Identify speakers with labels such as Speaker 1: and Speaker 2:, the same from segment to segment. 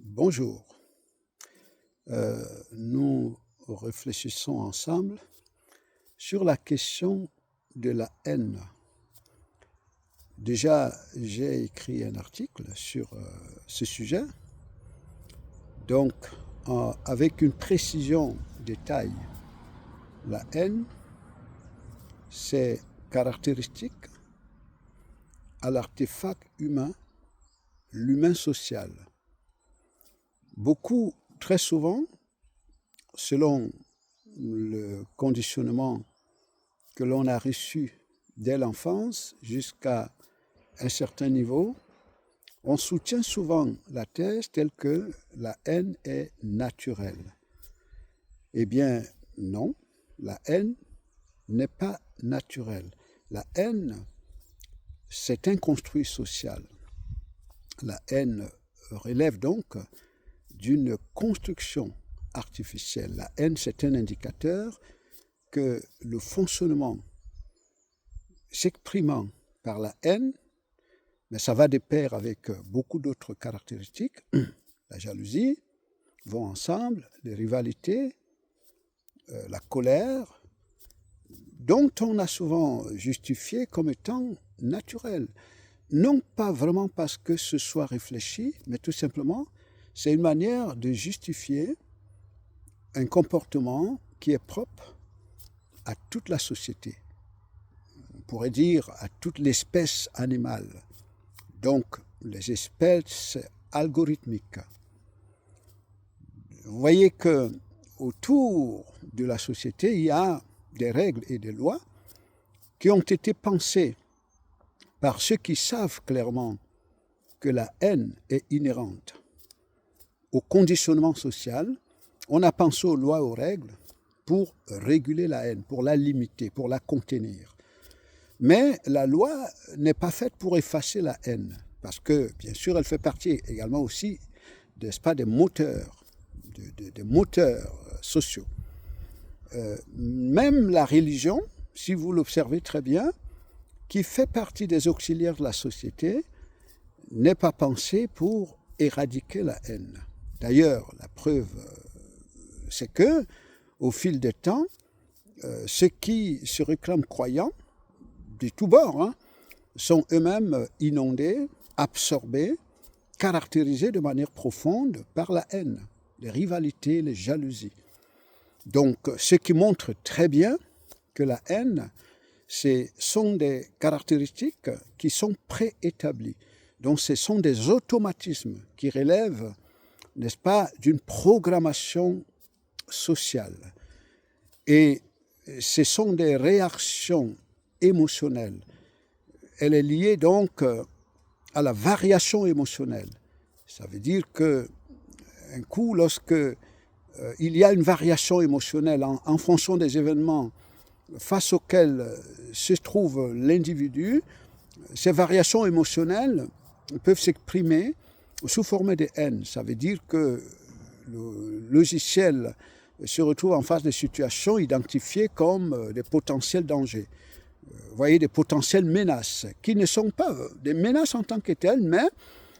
Speaker 1: Bonjour. Nous réfléchissons ensemble sur la question de la haine. Déjà, j'ai écrit un article sur ce sujet, donc avec une précision de taille. La haine, c'est caractéristique à l'artefact humain, l'humain social. Beaucoup, très souvent, selon le conditionnement que l'on a reçu dès l'enfance jusqu'à un certain niveau, on soutient souvent la thèse telle que la haine est naturelle. Eh bien, non, la haine n'est pas naturelle. La haine, c'est un construit social. La haine relève donc d'une construction artificielle. La haine, c'est un indicateur que le fonctionnement s'exprimant par la haine, mais ça va de pair avec beaucoup d'autres caractéristiques. La jalousie vont ensemble, les rivalités, la colère, dont on a souvent justifié comme étant naturelles. Non pas vraiment parce que ce soit réfléchi, mais tout simplement, c'est une manière de justifier un comportement qui est propre à toute la société. On pourrait dire à toute l'espèce animale. Donc, les espèces algorithmiques. Vous voyez que autour de la société, il y a des règles et des lois qui ont été pensées par ceux qui savent clairement que la haine est inhérente au conditionnement social. On a pensé aux lois, aux règles pour réguler la haine, pour la limiter, pour la contenir. Mais la loi n'est pas faite pour effacer la haine, parce que, bien sûr, elle fait partie également aussi, n'est-ce pas, des moteurs, des moteurs sociaux. Même la religion, si vous l'observez très bien, qui fait partie des auxiliaires de la société, n'est pas pensée pour éradiquer la haine. D'ailleurs, la preuve, c'est que, au fil du temps, ceux qui se réclament croyants, de tous bords, sont eux-mêmes inondés, absorbés, caractérisés de manière profonde par la haine, les rivalités, les jalousies. Donc, ce qui montre très bien que la haine, sont des caractéristiques qui sont préétablies. Donc, ce sont des automatismes qui relèvent, n'est-ce pas, d'une programmation sociale. Et ce sont des réactions émotionnelle. Elle est liée donc à la variation émotionnelle. Ça veut dire qu'un coup, lorsque il y a une variation émotionnelle en fonction des événements face auxquels se trouve l'individu, ces variations émotionnelles peuvent s'exprimer sous forme de haine. Ça veut dire que le logiciel se retrouve en face de situations identifiées comme des potentiels dangers. Vous voyez, des potentielles menaces, qui ne sont pas des menaces en tant que telles, mais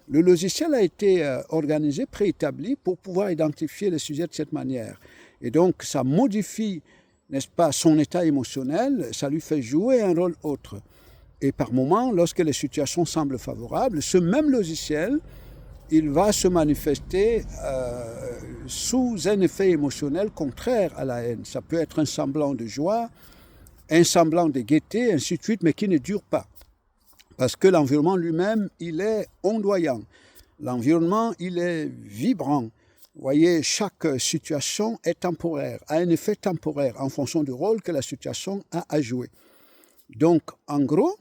Speaker 1: le logiciel a été organisé, préétabli pour pouvoir identifier les sujets de cette manière. Et donc, ça modifie, n'est-ce pas, son état émotionnel, ça lui fait jouer un rôle autre. Et par moments, lorsque les situations semblent favorables, ce même logiciel, il va se manifester sous un effet émotionnel contraire à la haine. Ça peut être un semblant de joie, un semblant de gaieté, ainsi de suite, mais qui ne dure pas. Parce que l'environnement lui-même, il est ondoyant. L'environnement, il est vibrant. Vous voyez, chaque situation est temporaire, a un effet temporaire en fonction du rôle que la situation a à jouer. Donc, en gros,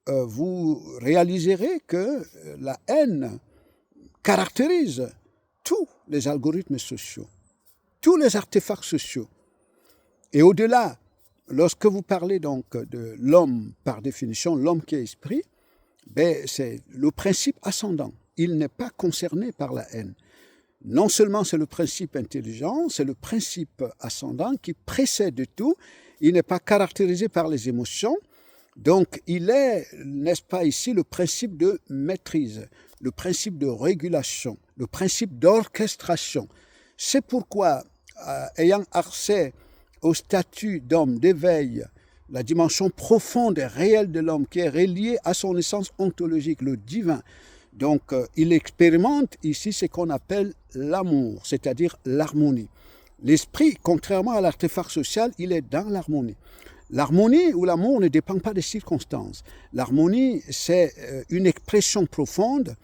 Speaker 1: vous réaliserez que la haine caractérise tous les algorithmes sociaux, tous les artefacts sociaux. Et au-delà, lorsque vous parlez donc de l'homme, par définition, l'homme qui est esprit, c'est le principe ascendant. Il n'est pas concerné par la haine. Non seulement c'est le principe intelligent, c'est le principe ascendant qui précède tout. Il n'est pas caractérisé par les émotions. Donc, il est, n'est-ce pas ici, le principe de maîtrise. le principe de régulation, le principe d'orchestration. C'est pourquoi, ayant accès au statut d'homme d'éveil, la dimension profonde et réelle de l'homme qui est reliée à son essence ontologique, le divin, donc il expérimente ici ce qu'on appelle l'amour, c'est-à-dire l'harmonie. L'esprit, contrairement à l'artefact social, il est dans l'harmonie. L'harmonie ou l'amour ne dépend pas des circonstances. L'harmonie, c'est une expression profonde,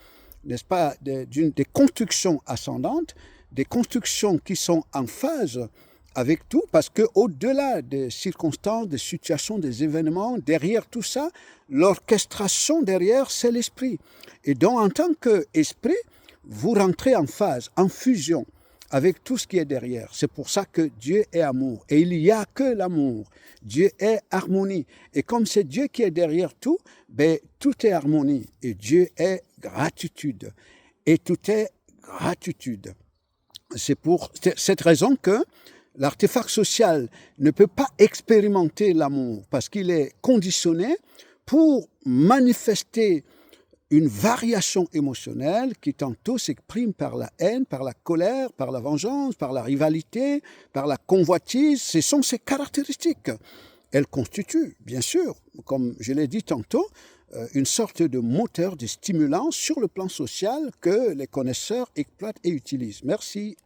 Speaker 1: n'est-ce pas, des constructions ascendantes, des constructions qui sont en phase avec tout, parce qu'au-delà des circonstances, des situations, des événements, derrière tout ça, l'orchestration derrière, c'est l'esprit. Et donc, en tant qu'esprit, vous rentrez en phase, en fusion avec tout ce qui est derrière. C'est pour ça que Dieu est amour. Et il n'y a que l'amour. Dieu est harmonie. Et comme c'est Dieu qui est derrière tout, tout est harmonie. Et Dieu est gratitude. Et tout est gratitude. C'est pour cette raison que l'artefact social ne peut pas expérimenter l'amour parce qu'il est conditionné pour manifester une variation émotionnelle qui tantôt s'exprime par la haine, par la colère, par la vengeance, par la rivalité, par la convoitise. Ce sont ses caractéristiques. Elles constituent, bien sûr, comme je l'ai dit tantôt, une sorte de moteur, de stimulant sur le plan social que les connaisseurs exploitent et utilisent. Merci.